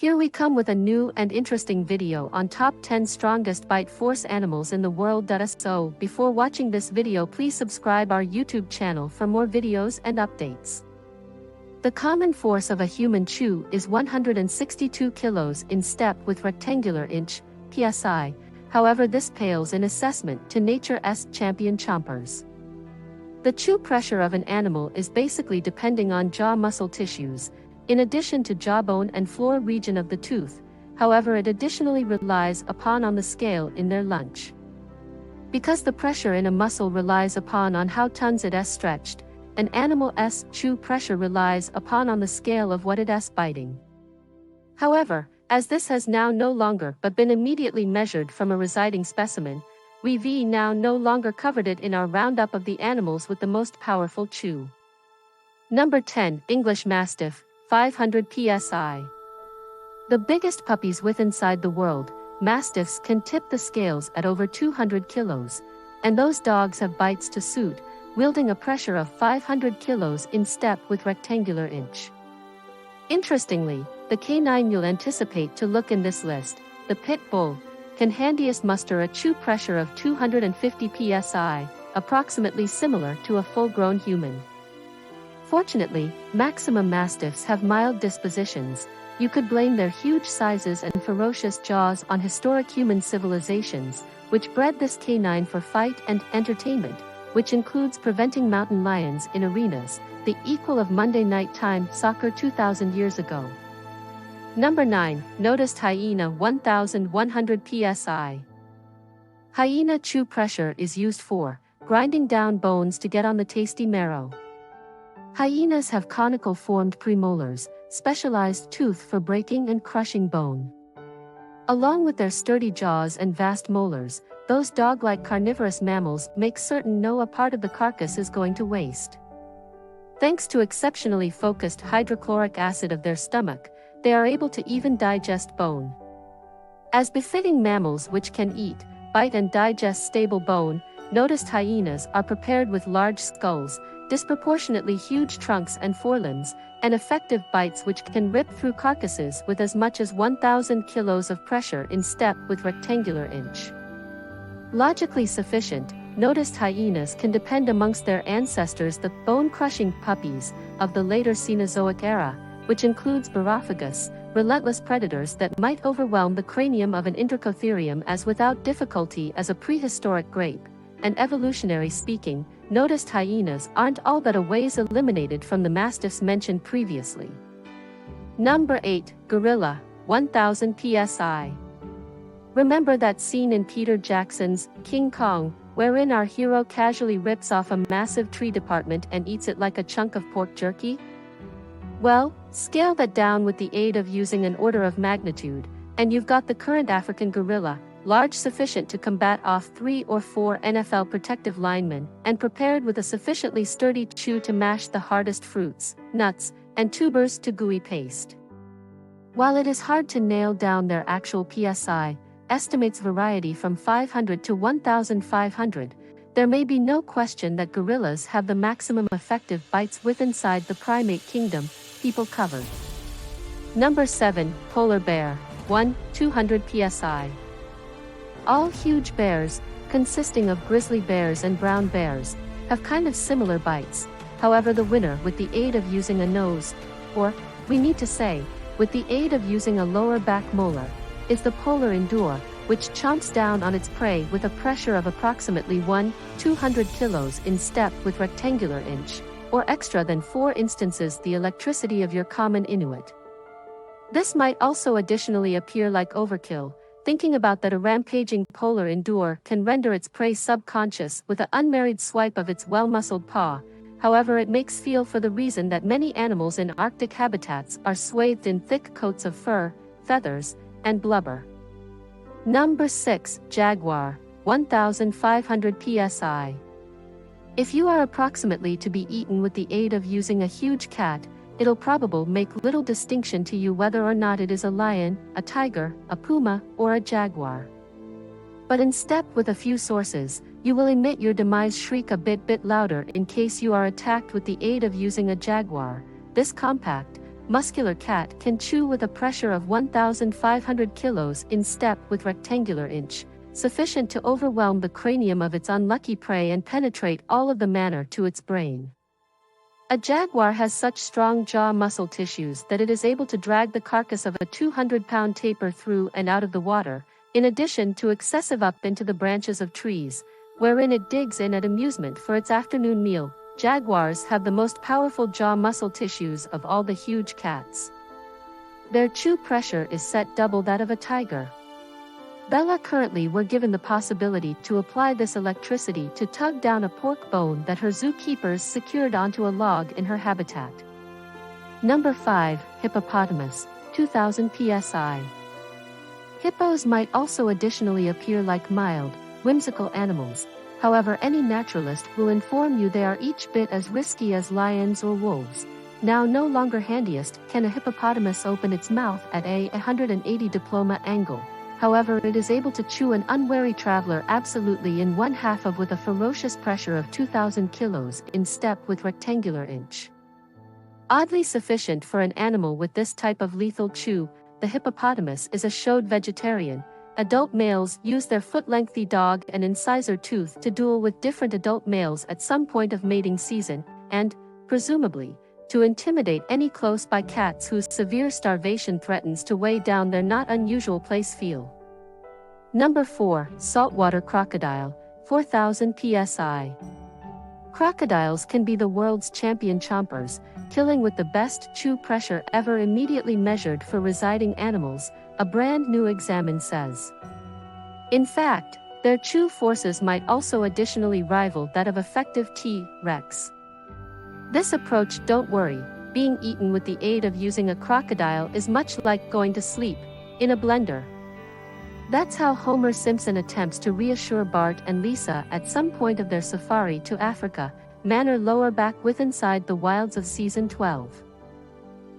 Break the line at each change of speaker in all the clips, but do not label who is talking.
Here we come with a new and interesting video on top 10 strongest Biteforce animals in the world. So, before watching this video, please subscribe our YouTube channel for more videos and updates. The common force of a human chew is 162 kilos in step with rectangular inch, psi. However, this pales in assessment to nature's champion chompers. The chew pressure of an animal is basically depending on jaw muscle tissues, in addition to jawbone and floor region of the tooth. However, it additionally relies upon on the scale in their lunch. Because the pressure in a muscle relies upon on how tons it is stretched, an animal's chew pressure relies upon on the scale of what it is biting. However, as this has now no longer but been immediately measured from a residing specimen, we've now no longer covered it in our roundup of the animals with the most powerful chew. Number 10, English Mastiff, 500 psi. The biggest puppies with inside the world, Mastiffs can tip the scales at over 200 kilos, and those dogs have bites to suit, wielding a pressure of 500 kilos in step with rectangular inch. Interestingly, the canine you'll anticipate to look in this list, the pit bull, can handiest muster a chew pressure of 250 psi, approximately similar to a full-grown human. Fortunately, maximum mastiffs have mild dispositions. You could blame their huge sizes and ferocious jaws on historic human civilizations, which bred this canine for fight and entertainment, which includes preventing mountain lions in arenas, the equal of Monday night time soccer 2,000 years ago. Number 9, noticed hyena, 1,100 psi. Hyena chew pressure is used for grinding down bones to get on the tasty marrow. Hyenas have conical formed premolars, specialized tooth for breaking and crushing bone. Along with their sturdy jaws and vast molars, those dog-like carnivorous mammals make certain no part of the carcass is going to waste. Thanks to exceptionally focused hydrochloric acid of their stomach, they are able to even digest bone. As befitting mammals which can eat, bite and digest stable bone, noticed hyenas are prepared with large skulls, disproportionately huge trunks and forelimbs, and effective bites which can rip through carcasses with as much as 1,000 kilos of pressure in step with rectangular inch. Logically sufficient, noticed hyenas can depend amongst their ancestors the bone-crushing puppies of the later Cenozoic era, which includes Biteforce, relentless predators that might overwhelm the cranium of an Indracotherium as without difficulty as a prehistoric grape, and evolutionary speaking, noticed hyenas aren't all but a ways eliminated from the mastiffs mentioned previously. Number 8, gorilla, 1,000 psi. Remember that scene in Peter Jackson's King Kong, wherein our hero casually rips off a massive tree department and eats it like a chunk of pork jerky? Well, scale that down with the aid of using an order of magnitude, and you've got the current African gorilla, large sufficient to combat off 3 or 4 NFL protective linemen, and prepared with a sufficiently sturdy chew to mash the hardest fruits, nuts, and tubers to gooey paste. While it is hard to nail down their actual PSI, estimates variety from 500 to 1,500, there may be no question that gorillas have the maximum effective bites with inside the primate kingdom, people covered. Number 7, polar bear, 200 psi. All huge bears, consisting of grizzly bears and brown bears, have kind of similar bites. However, the winner with the aid of using a nose, or, we need to say, with the aid of using a lower back molar, is the polar endure, which chomps down on its prey with a pressure of approximately 200 kilos in step with rectangular inch, or extra than 4 instances the electricity of your common Inuit. This might also additionally appear like overkill, thinking about that a rampaging polar endure can render its prey subconscious with an unmarried swipe of its well-muscled paw. However, it makes feel for the reason that many animals in Arctic habitats are swathed in thick coats of fur, feathers, and blubber. Number 6, jaguar, 1,500 psi. If you are approximately to be eaten with the aid of using a huge cat, it'll probably make little distinction to you whether or not it is a lion, a tiger, a puma, or a jaguar. But in step with a few sources, you will emit your demise shriek a bit louder in case you are attacked with the aid of using a jaguar. This compact, muscular cat can chew with a pressure of 1,500 kilos in step with rectangular inch, sufficient to overwhelm the cranium of its unlucky prey and penetrate all of the manner to its brain. A jaguar has such strong jaw muscle tissues that it is able to drag the carcass of a 200-pound tapir through and out of the water, in addition to excessive up into the branches of trees, wherein it digs in at amusement for its afternoon meal. Jaguars have the most powerful jaw muscle tissues of all the huge cats. Their chew pressure is set double that of a tiger. Bella currently were given the possibility to apply this electricity to tug down a pork bone that her zookeepers secured onto a log in her habitat. Number 5. Hippopotamus, 2000 psi. Hippos might also additionally appear like mild, whimsical animals. However, any naturalist will inform you they are each bit as risky as lions or wolves. Now no longer handiest can a hippopotamus open its mouth at a 180 diploma angle. However, it is able to chew an unwary traveler absolutely in one half of with a ferocious pressure of 2,000 kilos in step with rectangular inch. Oddly sufficient for an animal with this type of lethal chew, the hippopotamus is a showed vegetarian. Adult males use their foot-lengthy dog and incisor tooth to duel with different adult males at some point of mating season, and, presumably, to intimidate any close-by cats whose severe starvation threatens to weigh down their not unusual place feel. Number 4. Saltwater Crocodile, 4,000 psi. Crocodiles can be the world's champion chompers, killing with the best chew pressure ever immediately measured for residing animals, a brand new examine says. In fact, their chew forces might also additionally rival that of effective TRex. This approach, don't worry, being eaten with the aid of using a crocodile is much like going to sleep in a blender. That's how Homer Simpson attempts to reassure Bart and Lisa at some point of their safari to Africa, manor lower back with inside the wilds of season 12.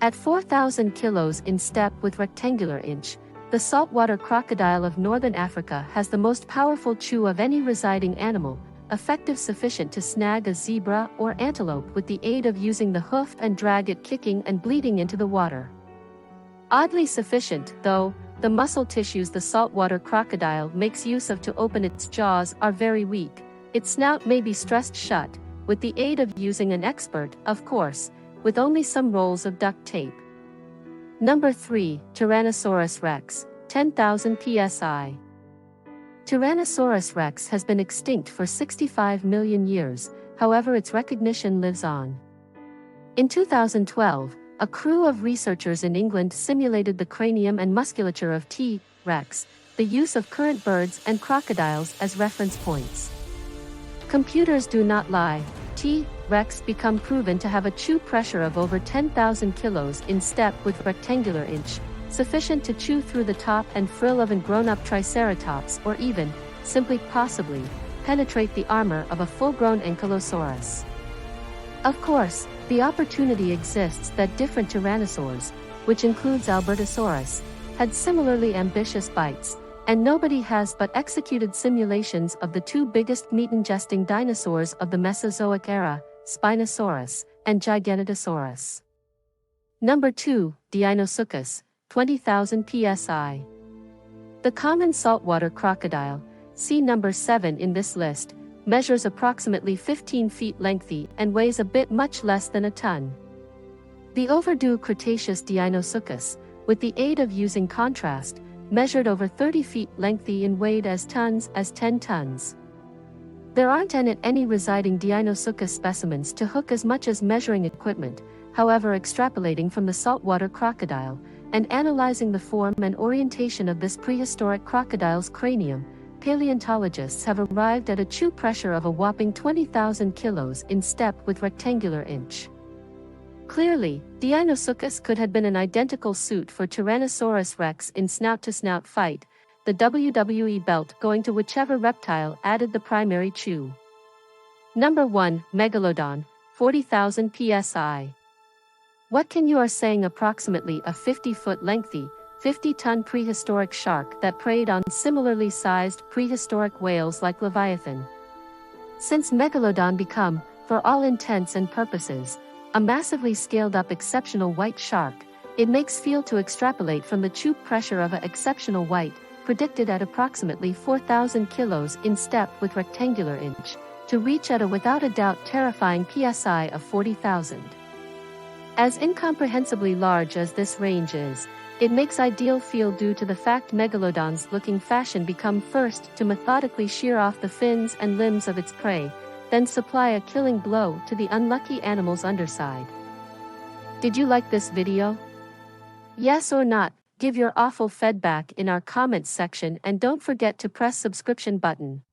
At 4,000 kilos in step with rectangular inch, the saltwater crocodile of northern Africa has the most powerful chew of any residing animal, effective sufficient to snag a zebra or antelope with the aid of using the hoof and drag it kicking and bleeding into the water. Oddly sufficient, though, the muscle tissues the saltwater crocodile makes use of to open its jaws are very weak. Its snout may be stressed shut, with the aid of using an expert, of course, with only some rolls of duct tape. Number 3. Tyrannosaurus rex, 10,000 psi. Tyrannosaurus rex has been extinct for 65 million years, however its recognition lives on. In 2012, a crew of researchers in England simulated the cranium and musculature of T-Rex, the use of current birds and crocodiles as reference points. Computers do not lie. T-Rex become proven to have a chew pressure of over 10,000 kilos in step with rectangular inch, sufficient to chew through the top and frill of a grown-up triceratops or even, simply possibly, penetrate the armor of a full-grown ankylosaurus. Of course, the opportunity exists that different tyrannosaurs, which includes Albertosaurus, had similarly ambitious bites, and nobody has but executed simulations of the two biggest meat-ingesting dinosaurs of the Mesozoic era, Spinosaurus and Giganotosaurus. Number 2. Dinosukas, 20,000 psi. The common saltwater crocodile, see number 7 in this list, measures approximately 15 feet lengthy and weighs a bit much less than a ton. The overdue Cretaceous Dinosukas, with the aid of using contrast, measured over 30 feet lengthy and weighed as 10 tons. There aren't any residing Dinosukas specimens to hook as much as measuring equipment, however, extrapolating from the saltwater crocodile, and analyzing the form and orientation of this prehistoric crocodile's cranium, paleontologists have arrived at a chew pressure of a whopping 20,000 kilos in step with rectangular inch. Clearly, Dinosukas could have been an identical suit for Tyrannosaurus rex in snout-to-snout fight, the WWE belt going to whichever reptile added the primary chew. Number 1. Megalodon, 40,000 psi. What can you are saying approximately a 50-foot lengthy, 50-ton prehistoric shark that preyed on similarly sized prehistoric whales like Leviathan? Since Megalodon become, for all intents and purposes, A massively scaled-up exceptional white shark, it makes feel to extrapolate from the choop pressure of an exceptional white, predicted at approximately 4,000 kilos in step with rectangular inch, to reach at a without a doubt terrifying PSI of 40,000. As incomprehensibly large as this range is, it makes ideal feel due to the fact Megalodon's looking fashion become first to methodically shear off the fins and limbs of its prey, then supply a killing blow to the unlucky animal's underside. Did you like this video? Yes or not, give your awful feedback in our comments section and don't forget to press subscription button.